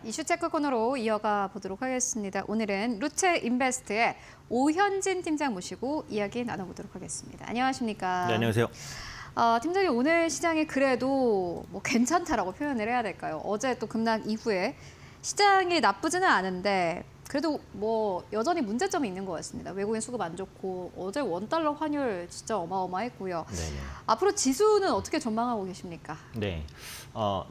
이슈 체크 코너로 이어가 보도록 하겠습니다. 오늘은 루체 인베스트의 오현진 팀장 모시고 이야기 나눠보도록 하겠습니다. 안녕하십니까? 네, 안녕하세요. 팀장님, 오늘 시장이 그래도 뭐 괜찮다라고 표현을 해야 될까요? 어제 또 급락 이후에 시장이 나쁘지는 않은데 그래도 뭐 여전히 문제점이 있는 것 같습니다. 외국인 수급 안 좋고 어제 원달러 환율 진짜 어마어마했고요. 네네. 앞으로 지수는 어떻게 전망하고 계십니까? 네.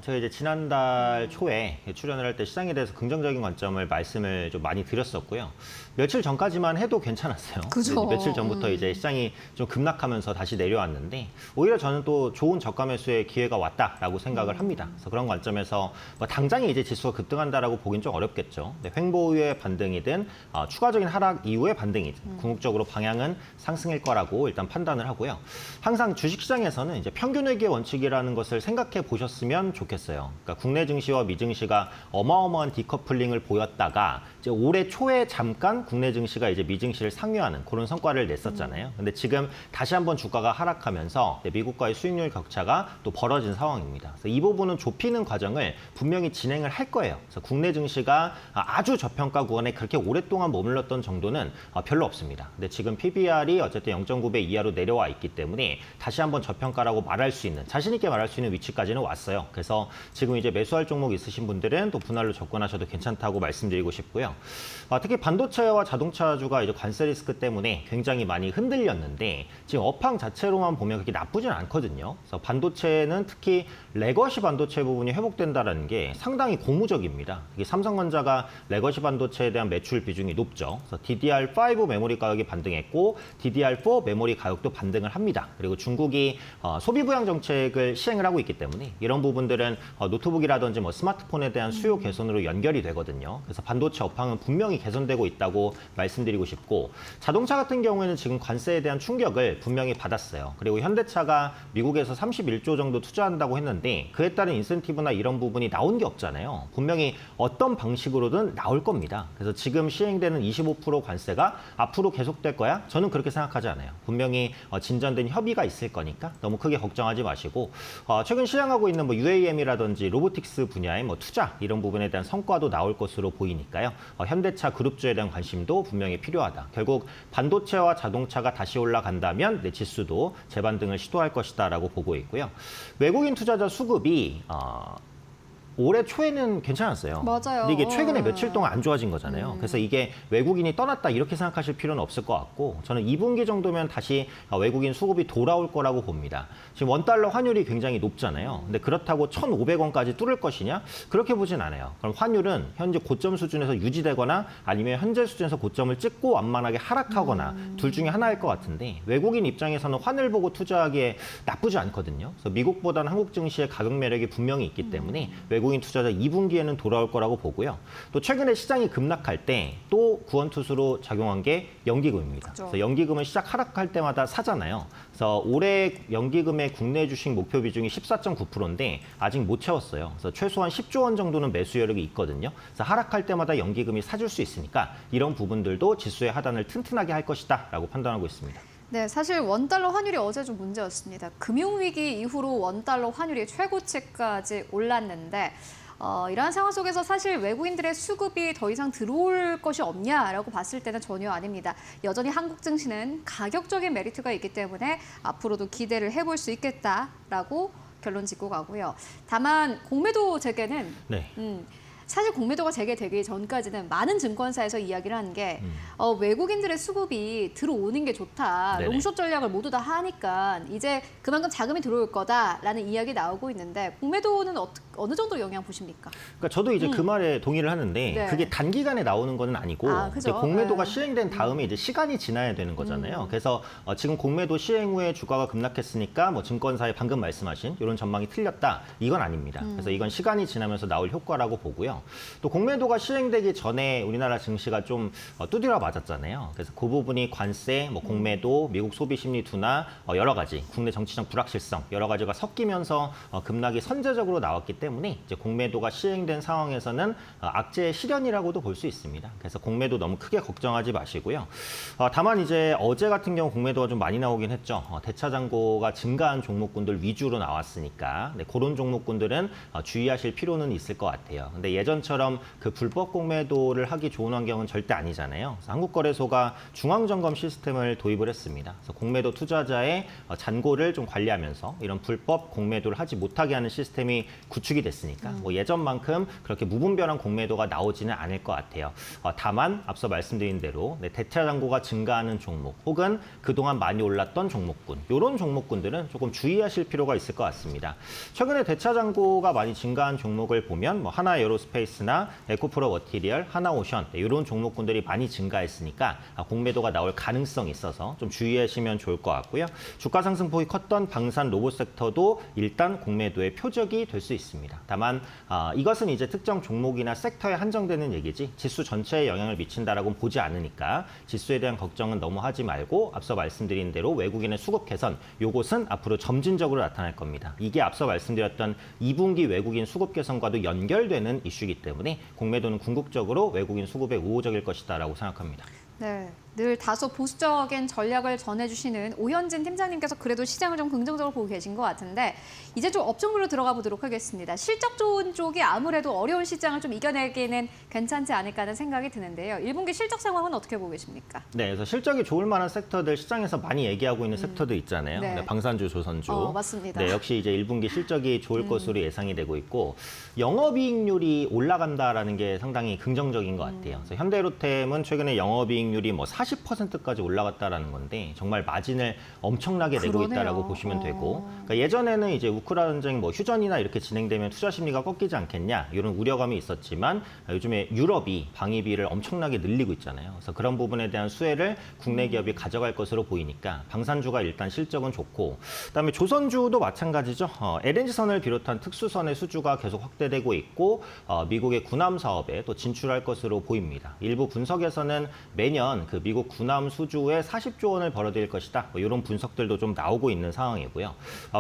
제가 이제 지난달 초에 출연을 할 때 시장에 대해서 긍정적인 관점을 말씀을 좀 많이 드렸었고요. 며칠 전까지만 해도 괜찮았어요. 그죠. 근데 며칠 전부터 이제 시장이 좀 급락하면서 다시 내려왔는데 오히려 저는 또 좋은 저가 매수의 기회가 왔다라고 생각을 합니다. 그래서 그런 관점에서 뭐 당장에 이제 지수가 급등한다라고 보긴 좀 어렵겠죠. 근데 횡보 후의 반등이든 추가적인 하락 이후의 반등이든 궁극적으로 방향은 상승일 거라고 일단 판단을 하고요. 항상 주식시장에서는 이제 평균회계 원칙이라는 것을 생각해 보셨으면 좋겠어요. 그러니까 국내 증시와 미증시가 어마어마한 디커플링을 보였다가 이제 올해 초에 잠깐 국내 증시가 이제 미증시를 상회하는 그런 성과를 냈었잖아요. 근데 지금 다시 한번 주가가 하락하면서 미국과의 수익률 격차가 또 벌어진 상황입니다. 그래서 이 부분은 좁히는 과정을 분명히 진행을 할 거예요. 그래서 국내 증시가 아주 저평가 구간에 그렇게 오랫동안 머물렀던 정도는 별로 없습니다. 근데 지금 PBR이 어쨌든 0.9배 이하로 내려와 있기 때문에 다시 한번 저평가라고 말할 수 있는, 자신 있게 말할 수 있는 위치까지는 왔어요. 그래서 지금 이제 매수할 종목 있으신 분들은 또 분할로 접근하셔도 괜찮다고 말씀드리고 싶고요. 특히 반도체와 자동차주가 이제 관세 리스크 때문에 굉장히 많이 흔들렸는데 지금 업황 자체로만 보면 그렇게 나쁘진 않거든요. 그래서 반도체는 특히 레거시 반도체 부분이 회복된다는 게 상당히 고무적입니다. 이게 삼성전자가 레거시 반도체에 대한 매출 비중이 높죠. 그래서 DDR5 메모리 가격이 반등했고 DDR4 메모리 가격도 반등을 합니다. 그리고 중국이 소비 부양 정책을 시행을 하고 있기 때문에 이런 부분들은 노트북이라든지 뭐 스마트폰에 대한 수요 개선으로 연결이 되거든요. 그래서 반도체 업황은 분명히 개선되고 있다고 말씀드리고 싶고, 자동차 같은 경우에는 지금 관세에 대한 충격을 분명히 받았어요. 그리고 현대차가 미국에서 31조 정도 투자한다고 했는데 그에 따른 인센티브나 이런 부분이 나온 게 없잖아요. 분명히 어떤 방식으로든 나올 겁니다. 그래서 지금 시행되는 25% 관세가 앞으로 계속될 거야? 저는 그렇게 생각하지 않아요. 분명히 진전된 협의가 있을 거니까 너무 크게 걱정하지 마시고, 최근 시행하고 있는 뭐 UAM이라든지 로보틱스 분야의 뭐 투자 이런 부분에 대한 성과도 나올 것으로 보이니까요. 현대차 그룹주에 대한 관심도 분명히 필요하다. 결국 반도체와 자동차가 다시 올라간다면 내 지수도 재반등을 시도할 것이다라고 보고 있고요. 외국인 투자자 수급이 올해 초에는 괜찮았어요. 맞아요. 근데 이게 최근에 며칠 동안 안 좋아진 거잖아요. 그래서 이게 외국인이 떠났다 이렇게 생각하실 필요는 없을 것 같고, 저는 2분기 정도면 다시 외국인 수급이 돌아올 거라고 봅니다. 지금 원달러 환율이 굉장히 높잖아요. 근데 그렇다고 1,500원까지 뚫을 것이냐? 그렇게 보진 않아요. 그럼 환율은 현재 고점 수준에서 유지되거나 아니면 현재 수준에서 고점을 찍고 완만하게 하락하거나 둘 중에 하나일 것 같은데, 외국인 입장에서는 환율 보고 투자하기에 나쁘지 않거든요. 그래서 미국보다는 한국 증시의 가격 매력이 분명히 있기 때문에 외국인 투자자 2분기에는 돌아올 거라고 보고요. 또 최근에 시장이 급락할 때 또 구원투수로 작용한 게 연기금입니다. 그렇죠. 그래서 연기금은 시작 하락할 때마다 사잖아요. 그래서 올해 연기금의 국내 주식 목표 비중이 14.9%인데 아직 못 채웠어요. 그래서 최소한 10조 원 정도는 매수 여력이 있거든요. 그래서 하락할 때마다 연기금이 사줄 수 있으니까 이런 부분들도 지수의 하단을 튼튼하게 할 것이다라고 판단하고 있습니다. 네, 사실 원달러 환율이 어제 좀 문제였습니다. 금융위기 이후로 원달러 환율이 최고치까지 올랐는데 이러한 상황 속에서 사실 외국인들의 수급이 더 이상 들어올 것이 없냐라고 봤을 때는 전혀 아닙니다. 여전히 한국 증시는 가격적인 메리트가 있기 때문에 앞으로도 기대를 해볼 수 있겠다라고 결론 짓고 가고요. 다만 공매도 재개는 네. 사실 공매도가 재개되기 전까지는 많은 증권사에서 이야기를 하는 게 외국인들의 수급이 들어오는 게 좋다. 네네. 롱숏 전략을 모두 다 하니까 이제 그만큼 자금이 들어올 거다라는 이야기 나오고 있는데, 공매도는 어느 정도 영향 보십니까? 그러니까 저도 이제 그 말에 동의를 하는데 네. 그게 단기간에 나오는 건 아니고 그죠? 이제 공매도가 네. 시행된 다음에 이제 시간이 지나야 되는 거잖아요. 그래서 지금 공매도 시행 후에 주가가 급락했으니까 뭐 증권사에 방금 말씀하신 이런 전망이 틀렸다. 이건 아닙니다. 그래서 이건 시간이 지나면서 나올 효과라고 보고요. 또 공매도가 시행되기 전에 우리나라 증시가 좀 두드려 맞았잖아요. 그래서 그 부분이 관세, 뭐 공매도, 미국 소비 심리 둔화, 여러 가지 국내 정치적 불확실성 여러 가지가 섞이면서 급락이 선제적으로 나왔기 때문에 이제 공매도가 시행된 상황에서는 악재의 실현이라고도 볼 수 있습니다. 그래서 공매도 너무 크게 걱정하지 마시고요. 다만 이제 어제 같은 경우 공매도가 좀 많이 나오긴 했죠. 대차 잔고가 증가한 종목군들 위주로 나왔으니까 그런 종목군들은 주의하실 필요는 있을 것 같아요. 근데 예전처럼 그 불법 공매도를 하기 좋은 환경은 절대 아니잖아요. 그래서 한국거래소가 중앙점검 시스템을 도입을 했습니다. 그래서 공매도 투자자의 잔고를 좀 관리하면서 이런 불법 공매도를 하지 못하게 하는 시스템이 구축이 됐으니까 뭐 예전만큼 그렇게 무분별한 공매도가 나오지는 않을 것 같아요. 다만 앞서 말씀드린 대로 대차 잔고가 증가하는 종목 혹은 그동안 많이 올랐던 종목군 이런 종목군들은 조금 주의하실 필요가 있을 것 같습니다. 최근에 대차 잔고가 많이 증가한 종목을 보면 뭐 하나 에어로스페이스나 에코프로 머티리얼, 하나오션 이런 종목군들이 많이 증가했으니까 공매도가 나올 가능성이 있어서 좀 주의하시면 좋을 것 같고요. 주가 상승폭이 컸던 방산 로봇 섹터도 일단 공매도의 표적이 될 수 있습니다. 다만 이것은 이제 특정 종목이나 섹터에 한정되는 얘기지 지수 전체에 영향을 미친다라고는 보지 않으니까 지수에 대한 걱정은 너무 하지 말고 앞서 말씀드린 대로 외국인의 수급 개선 요것은 앞으로 점진적으로 나타날 겁니다. 이게 앞서 말씀드렸던 2분기 외국인 수급 개선과도 연결되는 이슈이기 때문에 공매도는 궁극적으로 외국인 수급에 우호적일 것이다라고 생각합니다. 네, 늘 다소 보수적인 전략을 전해주시는 오현진 팀장님께서 그래도 시장을 좀 긍정적으로 보고 계신 것 같은데 이제 좀 업종으로 들어가 보도록 하겠습니다. 실적 좋은 쪽이 아무래도 어려운 시장을 좀 이겨내기는 괜찮지 않을까 하는 생각이 드는데요. 1분기 실적 상황은 어떻게 보고 계십니까? 네, 그래서 실적이 좋을 만한 섹터들 시장에서 많이 얘기하고 있는 섹터들 있잖아요. 네. 네, 방산주, 조선주. 맞습니다. 네, 역시 이제 1분기 실적이 좋을 것으로 예상이 되고 있고 영업이익률이 올라간다라는 게 상당히 긍정적인 것 같아요. 그래서 현대로템은 최근에 영업이익률이 뭐 40%까지 올라갔다라는 건데 정말 마진을 엄청나게 내고 그러네요. 있다라고 보시면 되고 그러니까 예전에는 이제 우크라이나 전쟁 뭐 휴전이나 이렇게 진행되면 투자 심리가 꺾이지 않겠냐 이런 우려감이 있었지만 요즘에 유럽이 방위비를 엄청나게 늘리고 있잖아요. 그래서 그런 부분에 대한 수혜를 국내 기업이 가져갈 것으로 보이니까 방산주가 일단 실적은 좋고 그다음에 조선주도 마찬가지죠. LNG선을 비롯한 특수선의 수주가 계속 확대되고 있고 미국의 군함 사업에 또 진출할 것으로 보입니다. 일부 분석에서는 매년 그 미국 군함 수주에 40조 원을 벌어들일 것이다. 뭐 이런 분석들도 좀 나오고 있는 상황이고요.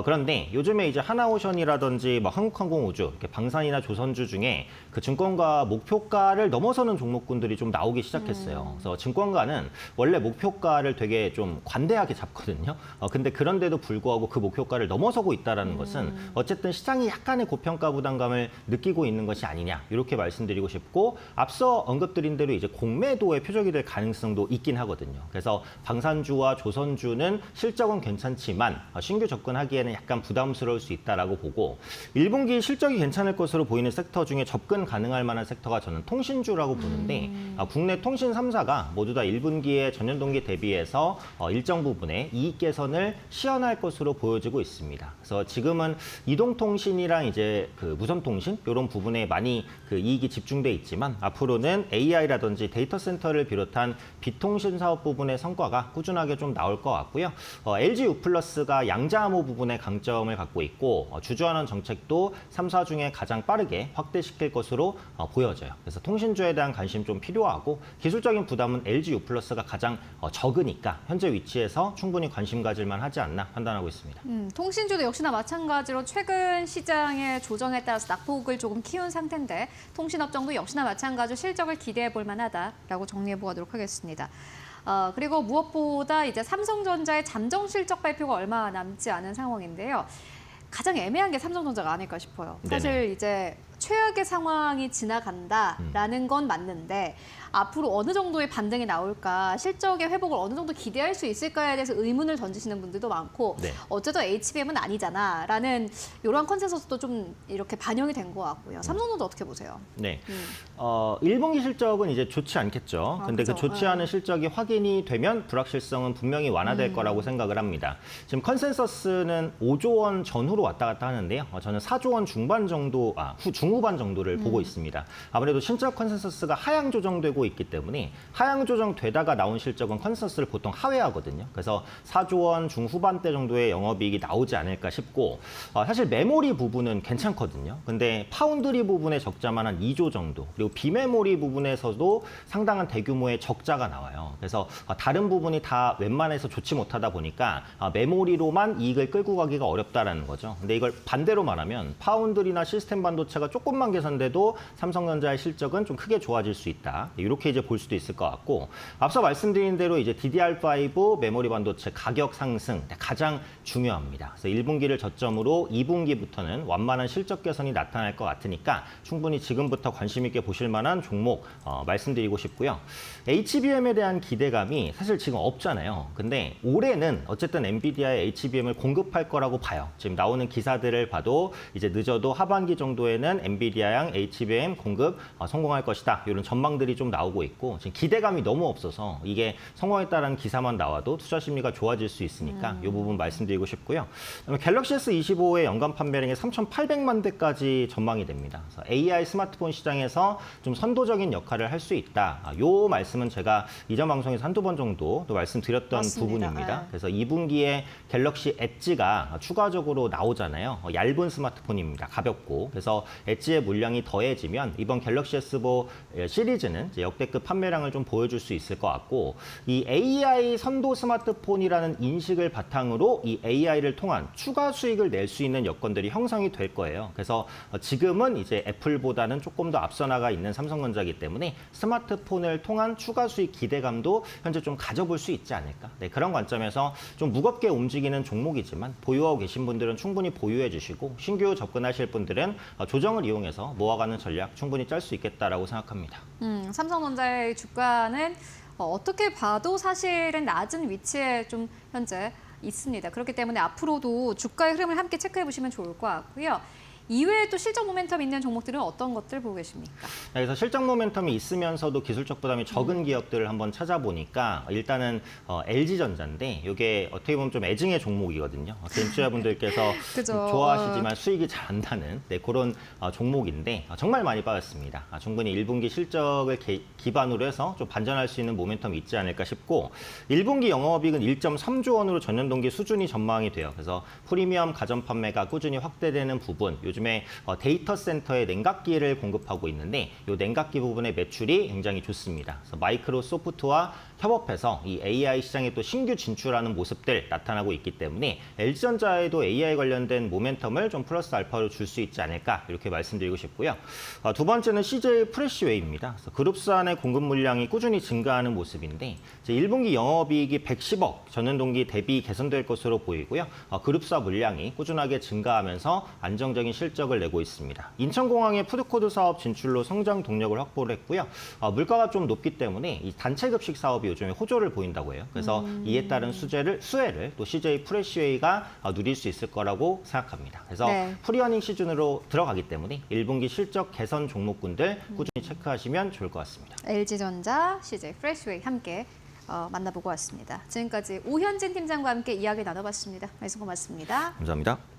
그런데 요즘에 이제 하나오션이라든지 뭐 한국항공우주, 이렇게 방산이나 조선주 중에 그 증권가 목표가를 넘어서는 종목군들이 좀 나오기 시작했어요. 그래서 증권가는 원래 목표가를 되게 좀 관대하게 잡거든요. 근데 그런데도 불구하고 그 목표가를 넘어서고 있다는 것은 어쨌든 시장이 약간의 고평가 부담감을 느끼고 있는 것이 아니냐 이렇게 말씀드리고 싶고 앞서 언급드린 대로 이제 공매도의 표적이 될 가능성도 있긴 하거든요. 그래서 방산주와 조선주는 실적은 괜찮지만 신규 접근하기에는 약간 부담스러울 수 있다라고 보고 1분기 실적이 괜찮을 것으로 보이는 섹터 중에 접근 가능할 만한 섹터가 저는 통신주라고 보는데 국내 통신 3사가 모두 다 1분기에 전년 동기 대비해서 일정 부분의 이익 개선을 시현할 것으로 보여지고 있습니다. 그래서 지금은 이동통신이랑 이제 그 무선통신 이런 부분에 많이 그 이익이 집중돼 있지만 앞으로는 AI라든지 데이터 센터를 비롯한 비통신 사업 부분의 성과가 꾸준하게 좀 나올 것 같고요. LG U+가 양자암호 부분에 강점을 갖고 있고 주주환원 정책도 3사 중에 가장 빠르게 확대시킬 것으로 보여져요. 그래서 통신주에 대한 관심 좀 필요하고 기술적인 부담은 LG U+가 가장 적으니까 현재 위치에서 충분히 관심 가질만 하지 않나 판단하고 있습니다. 통신주도 역시나 마찬가지로 최근 시장의 조정에 따라서 낙폭을 조금 키운 상태인데 통신업종도 역시나 마찬가지로 실적을 기대해 볼 만하다라고 정리해 보도록 하겠습니다. 그리고 무엇보다 이제 삼성전자의 잠정 실적 발표가 얼마 남지 않은 상황인데요. 가장 애매한 게 삼성전자가 아닐까 싶어요. 사실 네네. 이제 최악의 상황이 지나간다라는 건 맞는데 앞으로 어느 정도의 반등이 나올까, 실적의 회복을 어느 정도 기대할 수 있을까에 대해서 의문을 던지시는 분들도 많고 네. 어쨌든 HBM은 아니잖아라는 이러한 컨센서스도 좀 이렇게 반영이 된 것 같고요. 삼성전자 어떻게 보세요? 네. 1분기 실적은 이제 좋지 않겠죠. 근데 그죠. 그 좋지 않은 실적이 확인이 되면 불확실성은 분명히 완화될 거라고 생각을 합니다. 지금 컨센서스는 5조 원 전후로 왔다 갔다 하는데요. 저는 4조 원 중반 정도, 중후반 정도를 보고 있습니다. 아무래도 실적 컨센서스가 하향 조정되고 있기 때문에 하향 조정되다가 나온 실적은 컨센서스를 보통 하회하거든요. 그래서 4조 원 중후반대 정도의 영업이익이 나오지 않을까 싶고 사실 메모리 부분은 괜찮거든요. 근데 파운드리 부분의 적자만 한 2조 정도 그리고 비메모리 부분에서도 상당한 대규모의 적자가 나와요. 그래서 다른 부분이 다 웬만해서 좋지 못하다 보니까 메모리로만 이익을 끌고 가기가 어렵다라는 거죠. 근데 이걸 반대로 말하면 파운드리나 시스템 반도체가 조금만 개선돼도 삼성전자의 실적은 좀 크게 좋아질 수 있다. 이렇게 이제 볼 수도 있을 것 같고 앞서 말씀드린 대로 이제 DDR5 메모리 반도체 가격 상승 가장 중요합니다. 그래서 1분기를 저점으로 2분기부터는 완만한 실적 개선이 나타날 것 같으니까 충분히 지금부터 관심 있게 보실 만한 종목 말씀드리고 싶고요. HBM에 대한 기대감이 사실 지금 없잖아요. 근데 올해는 어쨌든 엔비디아의 HBM을 공급할 거라고 봐요. 지금 나오는 기사들을 봐도 이제 늦어도 하반기 정도에는 엔비디아양 HBM 공급 성공할 것이다. 이런 전망들이 좀 나오고 있고 지금 기대감이 너무 없어서 이게 성공했다라는 기사만 나와도 투자 심리가 좋아질 수 있으니까 이 부분 말씀드리고 싶고요. 그다음에 갤럭시 S25의 연간 판매량이 3,800만 대까지 전망이 됩니다. 그래서 AI 스마트폰 시장에서 좀 선도적인 역할을 할 수 있다. 이 말씀은 제가 이전 방송에서 한두 번 정도 또 말씀드렸던 맞습니다. 부분입니다. 네. 그래서 2분기에 갤럭시 엣지가 추가적으로 나오잖아요. 얇은 스마트폰입니다. 가볍고. 그래서 엣지의 물량이 더해지면 이번 갤럭시 S4 시리즈는 이제 역대급 판매량을 좀 보여줄 수 있을 것 같고 이 AI 선도 스마트폰이라는 인식을 바탕으로 이 AI를 통한 추가 수익을 낼 수 있는 여건들이 형성이 될 거예요. 그래서 지금은 이제 애플보다는 조금 더 앞서 나가 있는 삼성전자이기 때문에 스마트폰을 통한 추가 수익 기대감도 현재 좀 가져볼 수 있지 않을까. 네, 그런 관점에서 좀 무겁게 움직이는 종목이지만 보유하고 계신 분들은 충분히 보유해 주시고 신규 접근하실 분들은 조정을 이용해서 모아가는 전략 충분히 짤 수 있겠다라고 생각합니다. 삼성전자의 주가는 어떻게 봐도 사실은 낮은 위치에 좀 현재 있습니다. 그렇기 때문에 앞으로도 주가의 흐름을 함께 체크해 보시면 좋을 것 같고요. 이외에 또 실적 모멘텀 있는 종목들은 어떤 것들 보고 계십니까? 그래서 실적 모멘텀이 있으면서도 기술적 부담이 적은 기업들을 한번 찾아보니까 일단은 LG전자인데 이게 어떻게 보면 좀 애증의 종목이거든요. 개인 투자분들께서 그죠. 좋아하시지만 수익이 잘 안 나는 그런 종목인데 정말 많이 빠졌습니다. 충분히 1분기 실적을 기반으로 해서 좀 반전할 수 있는 모멘텀이 있지 않을까 싶고 1분기 영업이익은 1.3조 원으로 전년 동기 수준이 전망이 돼요. 그래서 프리미엄 가전 판매가 꾸준히 확대되는 부분 요즘에 데이터 센터에 냉각기를 공급하고 있는데 이 냉각기 부분의 매출이 굉장히 좋습니다. 그래서 마이크로소프트와 협업해서 이 AI 시장에 또 신규 진출하는 모습들 나타나고 있기 때문에 LG전자에도 AI 관련된 모멘텀을 좀 플러스 알파로 줄 수 있지 않을까 이렇게 말씀드리고 싶고요. 두 번째는 CJ 프레시웨이입니다. 그래서 그룹사 내 공급 물량이 꾸준히 증가하는 모습인데 이제 1분기 영업이익이 110억 전년 동기 대비 개선될 것으로 보이고요. 그룹사 물량이 꾸준하게 증가하면서 안정적인 실적을 내고 있습니다. 인천공항의 푸드코드 사업 진출로 성장 동력을 확보를 했고요. 물가가 좀 높기 때문에 이 단체 급식 사업이 요즘에 호조를 보인다고 해요. 그래서 이에 따른 수혜를 또 CJ 프레시웨이가 누릴 수 있을 거라고 생각합니다. 그래서 네. 프리어닝 시즌으로 들어가기 때문에 1분기 실적 개선 종목군들 꾸준히 체크하시면 좋을 것 같습니다. LG전자, CJ 프레시웨이 함께 만나보고 왔습니다. 지금까지 오현진 팀장과 함께 이야기 나눠봤습니다. 말씀 고맙습니다. 감사합니다.